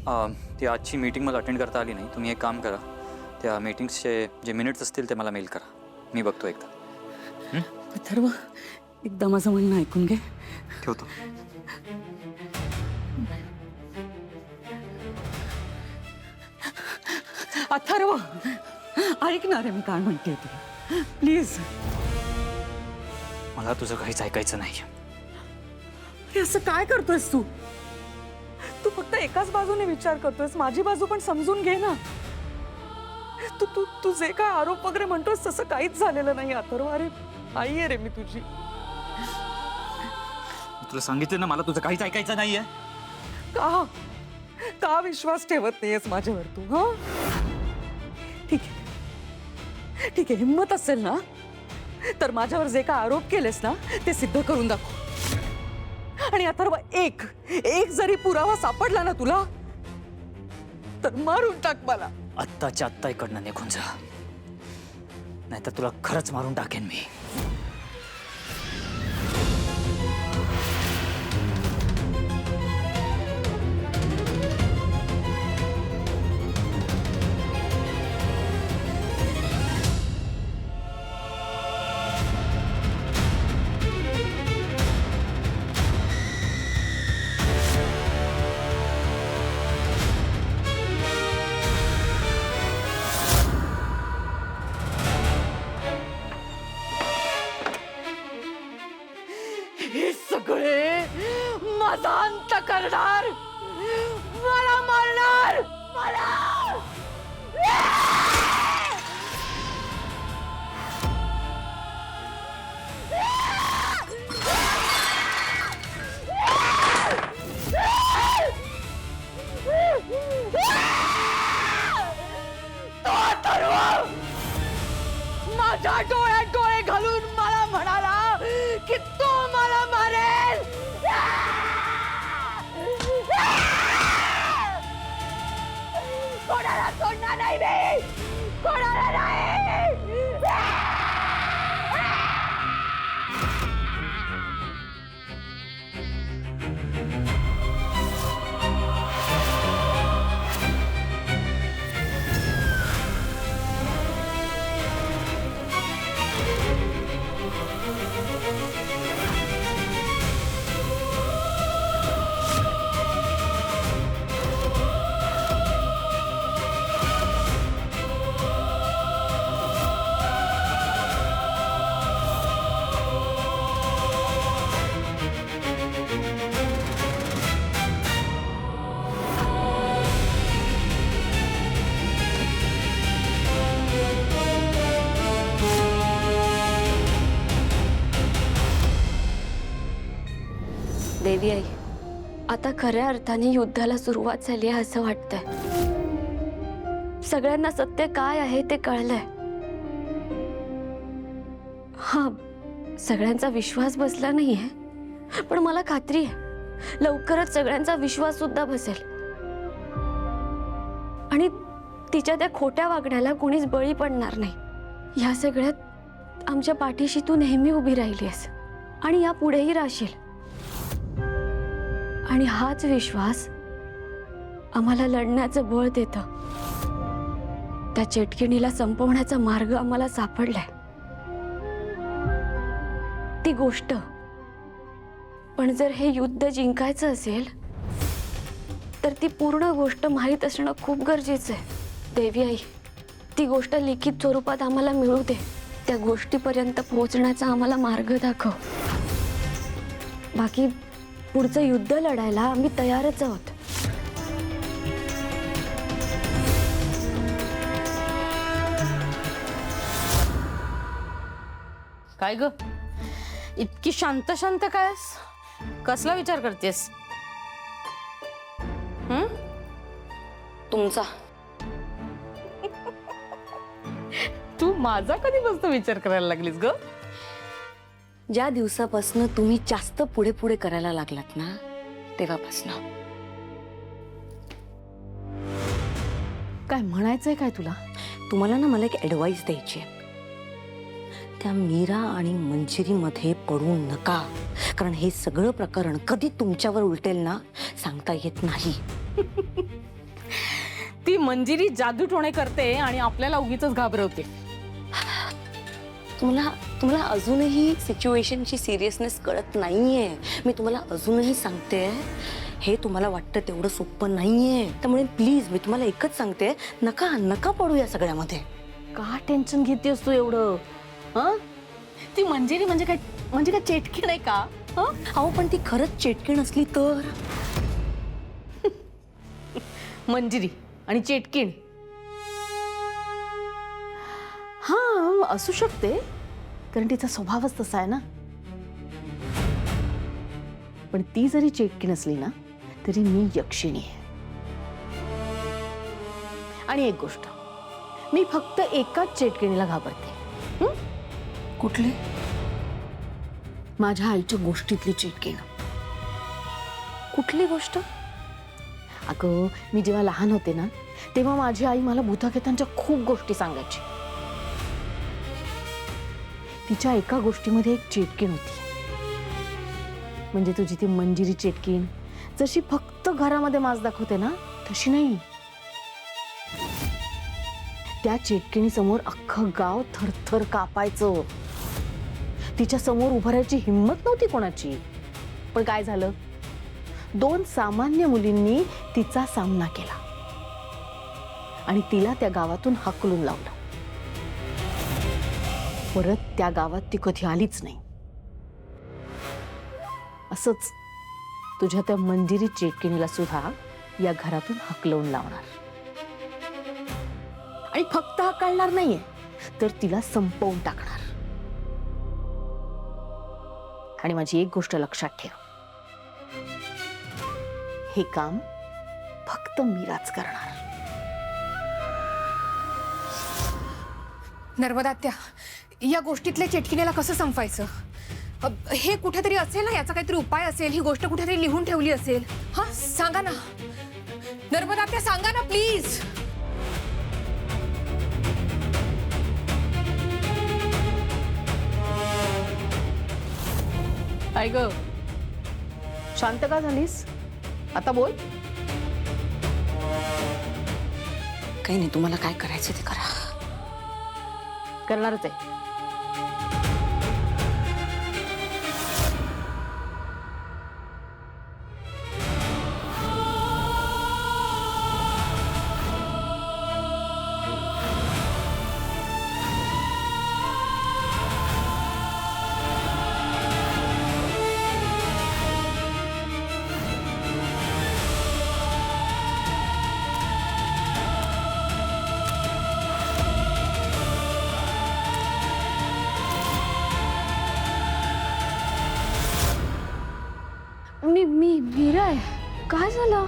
ती आजची मीटिंग मला अटेंड करता आली नाही. तुम्ही एक काम करा, त्या मीटिंग्सचे जे मिनिट्स असतील ते मला मेल करा, मी बघतो एकदा. अथर्व, एकदा माझं म्हणणं ऐकून घे. ठेवतो. अथर्व, ऐकणार आहे मी काय म्हणते तुला, प्लीज. मला तुझं काहीच ऐकायचं नाही. हे असं काय करतोयस तू? तू फक्त एकाच बाजूने विचार करतोयस, माझी बाजू पण समजून घे ना. तू तू तू जे काय आरोप वगैरे म्हणतोयस तसं काहीच झालेलं नाही अथर्व. अरे आई आहे रे मी तुझी. तुला सांगितलं ना, मला तुझं काहीच ऐकायचं नाहीये. का का विश्वास ठेवत नाहीयेस माझ्यावर तू? हा, ठीक आहे, ठीक आहे. हिम्मत असेल ना तर माझ्यावर जे काय आरोप केलेस ना ते सिद्ध करून दाखव. आणि अथर्व, एक जरी पुरावा सापडला ना तुला तर मारून टाक मला. आत्ताच्या आत्ता इकडनं निघून जा, नाहीतर तुला खरंच मारून टाकेन मी. हे सगळे माझा अंत करणार, मला मारणार, मला. तो अथर्व माझ्या डोळ्यात डोळे घालून मला म्हणाला की तो मला मारेल. कोणाला सोडणार नाही मी, कोणाला नाही. देवी आई, आता खऱ्या अर्थाने युद्धाला सुरुवात झाली आहे असं वाटतंय. सगळ्यांना सत्य काय आहे ते कळलंय. हा, सगळ्यांचा विश्वास बसला नाहीये, पण मला खात्री आहे लवकरच सगळ्यांचा विश्वास सुद्धा बसेल. आणि तिच्या त्या खोट्या वागण्याला कोणीच बळी पडणार नाही. ह्या सगळ्यात आमच्या पाठीशी तू नेहमी उभी राहिलीस आणि या पुढेही राहशील. आणि हाच विश्वास आम्हाला लढण्याचं बळ देतं. त्या चेटकिणीला संपवण्याचा मार्ग आम्हाला सापडलाय. ती गोष्ट, पण जर हे युद्ध जिंकायचं असेल तर ती पूर्ण गोष्ट माहीत असणं खूप गरजेचं आहे. देवी आई, ती गोष्ट लिखित स्वरूपात आम्हाला मिळू दे. त्या गोष्टीपर्यंत पोहोचण्याचा आम्हाला मार्ग दाखव. बाकी पुढचं युद्ध लढायला आम्ही तयारच आहोत. काय ग, इतकी शांत शांत कायस? कसला विचार करतेस? तुमचा. तू माझा कधीपासून विचार करायला लागलीस ग? ज्या दिवसापासून तुम्ही जास्त पुढे पुढे करायला लागलात ना, तेव्हापासून. काय म्हणायचंय काय तुला? तुम्हाला ना मला एक ॲडवाइस द्यायची आहे. त्या मीरा आणि मंजिरीमध्ये पडू नका, कारण हे सगळं प्रकरण कधी तुमच्यावर उलटेल ना सांगता येत नाही. ती मंजिरी जादूटोणे करते आणि आपल्याला उगीच घाबरवते. तुम्हाला अजूनही सिच्युएशनची सिरियसनेस कळत नाहीये. मी तुम्हाला अजूनही सांगते, हे तुम्हाला वाटतं तेवढं सोपं नाहीये. त्यामुळे प्लीज मी तुम्हाला एकच सांगते, नका पडू या सगळ्यामध्ये. का टेन्शन घेतेस तू एवढं? हं? ती मंजिरी म्हणजे काय चेटकी नाही का? हं? अहो पण ती खरंच चेटकीण असली तर? मंजिरी आणि चेटकीण हा असू शकते, कारण तिचा स्वभावच तसा आहे ना. पण ती जरी चेटकीण असली ना तरी मी यक्षिणी आहे. आणि एक गोष्ट, मी फक्त एकाच चेटकिणीला घाबरते. कुठली? माझ्या आईच्या गोष्टीतली चेटकीण. कुठली गोष्ट? अगं, मी जेव्हा लहान होते ना तेव्हा माझी आई मला भूतगीतांच्या खूप गोष्टी सांगायची. तिच्या एका गोष्टीमध्ये एक चेटकीण होती. म्हणजे तुझी ती मंजिरी चेटकीण जशी फक्त घरामध्ये माज दाखवते ना, तशी नाही. त्या चेटकिणी समोर अख्खं गाव थरथर कापायचं. तिच्या समोर उभं राहायची हिंमत नव्हती कोणाची. पण काय झालं, 2 सामान्य मुलींनी तिचा सामना केला आणि तिला त्या गावातून हाकलून लावलं. परत त्या गावात ती कधी आलीच नाही. असंच तुझ्या त्या मंजिरी चेटकिणीला सुद्धा या घरातून हाकलवून लावणार. आणि फक्त हाकलणार नाहीये, तर तिला संपवून टाकणार. आणि माझी एक गोष्ट लक्षात ठेव, हे काम फक्त मीराच करणार. नर्मदात्या, या गोष्टीतल्या चेटकिनीला कसं संपायचं? हे कुठेतरी असेल ना, याचा काहीतरी उपाय असेल. ही गोष्ट कुठेतरी लिहून ठेवली असेल. हा, सांगा ना नर्मदात्या, सांगा ना प्लीज. काय ग, शांत का झालीस? आता बोल. काही नाही, तुम्हाला काय करायचं ते करा. करणारच आहे. मीरा आहे. काय झालं?